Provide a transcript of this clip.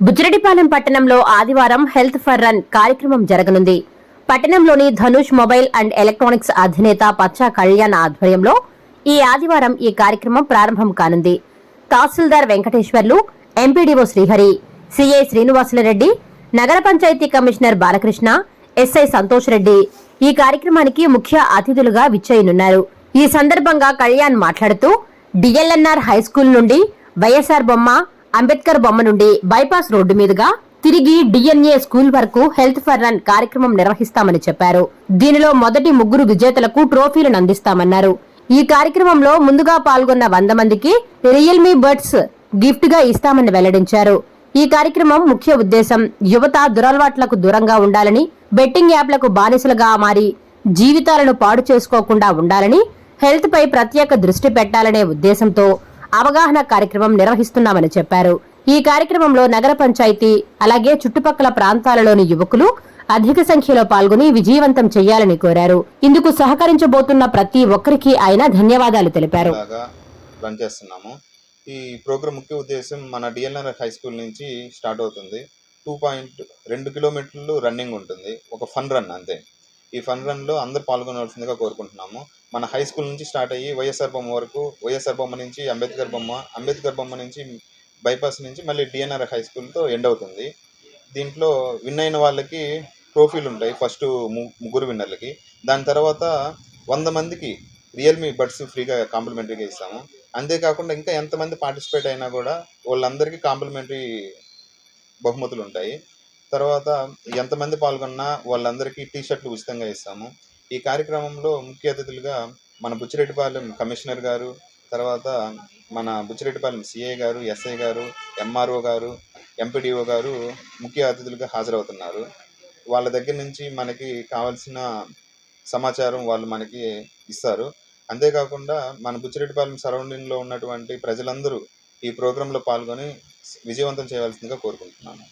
బుచ్చిరెడ్డిపాలెం పట్టణంలో ఆదివారం health for run కార్యక్రమం జరగనుంది. పట్టణంలోని ధనుష్ మొబైల్ అండ్ ఎలక్ట్రానిక్స్ అధినేత పచ్చా కళ్యాణ్ ఆధ్వర్యంలో ఈ ఆదివారం ఈ కార్యక్రమం ప్రారంభం కానుంది. తహసీల్దార్ వెంకటేశ్వర్లు, ఎంపీడీఓ శ్రీహరి, సీఐ శ్రీనివాసులరెడ్డి, నగర పంచాయతీ కమిషనర్ బాలకృష్ణ, ఎస్ఐ సంతోష్ రెడ్డి ఈ కార్యక్రమానికి ముఖ్య అతిథులుగా విచ్చేయనున్నారు. ఈ సందర్భంగా కళ్యాణ్ మాట్లాడుతూ డిఎల్ఎన్ఆర్ హైస్కూల్ నుండి వైఎస్ఆర్ బొమ్మ, అంబేద్కర్ బొమ్మ నుండి బైపాస్ రోడ్డు మీదుగా తిరిగి డిఎన్ఏ స్కూల్ వరకు హెల్త్ ఫర్ రన్ కార్యక్రమం నిర్వహిస్తామని చెప్పారు. దీనిలో మొదటి 3 విజేతలకు ట్రోఫీలను అందిస్తామన్నారు. ఈ కార్యక్రమంలో ముందుగా పాల్గొన్న 100 మందికి రియల్మీ బడ్స్ గిఫ్ట్ గా ఇస్తామని వెల్లడించారు. ఈ కార్యక్రమం ముఖ్య ఉద్దేశం యువత దురలవాట్లకు దూరంగా ఉండాలని, బెట్టింగ్ యాప్లకు బానిసలుగా మారి జీవితాలను పాడు చేసుకోకుండా ఉండాలని, హెల్త్ పై ప్రత్యేక దృష్టి పెట్టాలనే ఉద్దేశంతో అవగాహన కార్యక్రమం నిర్వహిస్తున్నామని చెప్పారు. ఈ కార్యక్రమంలో నగర పంచాయతీ అలాగే చుట్టుపక్కల ప్రాంతాలలోని యువకులు అధిక సంఖ్యలో పాల్గొని విజయవంతం చేయాలని కోరారు. ఇందుకు సహకరించబోతున్న ప్రతి ఒక్కరికి ఆయన ధన్యవాదాలు తెలిపారు. ఈ ప్రోగ్రామ్ ముఖ్య ఉద్దేశం మన డిఎల్ఎన్ఆర్ హై స్కూల్ నుంచి స్టార్ట్ అవుతుంది. 2.2 కిలోమీటర్లు రన్నింగ్ ఉంటుంది. ఒక ఫన్ రన్ అంతే. ఈ ఫన్ రన్లో అందరూ పాల్గొనవలసిందిగా కోరుకుంటున్నాము. మన హై స్కూల్ నుంచి స్టార్ట్ అయ్యి వైఎస్ఆర్ బొమ్మ వరకు, వైఎస్ఆర్ బొమ్మ నుంచి అంబేద్కర్ బొమ్మ, అంబేద్కర్ బొమ్మ నుంచి బైపాస్ నుంచి మళ్ళీ డిఎన్ఆర్ హై స్కూల్తో ఎండ్ అవుతుంది. దీంట్లో విన్ అయిన వాళ్ళకి ట్రోఫీలు ఉంటాయి. ఫస్ట్ 3 విన్నర్లకి. దాని తర్వాత 100 మందికి రియల్మీ బడ్స్ ఫ్రీగా కాంప్లిమెంటరీగా ఇస్తాము. అంతేకాకుండా ఇంకా ఎంతమంది పార్టిసిపేట్ అయినా కూడా వాళ్ళందరికీ కాంప్లిమెంటరీ బహుమతులు ఉంటాయి. తర్వాత ఎంతమంది పాల్గొన్నా వాళ్ళందరికీ టీషర్ట్లు ఉచితంగా ఇస్తాము. ఈ కార్యక్రమంలో ముఖ్య అతిథులుగా మన బుచ్చిరెడ్డిపాలెం కమిషనర్ గారు, తర్వాత మన బుచ్చిరెడ్డిపాలెం సిఐ గారు, ఎస్ఐ గారు, ఎంఆర్ఓ గారు, ఎంపీడీఓ గారు ముఖ్య అతిథులుగా హాజరవుతున్నారు. వాళ్ళ దగ్గర నుంచి మనకి కావాల్సిన సమాచారం వాళ్ళు మనకి ఇస్తారు. అంతేకాకుండా మన బుచ్చిరెడ్డిపాలెం సరౌండింగ్లో ఉన్నటువంటి ప్రజలందరూ ఈ ప్రోగ్రాంలో పాల్గొని విజయవంతం చేయవలసిందిగా కోరుకుంటున్నాను.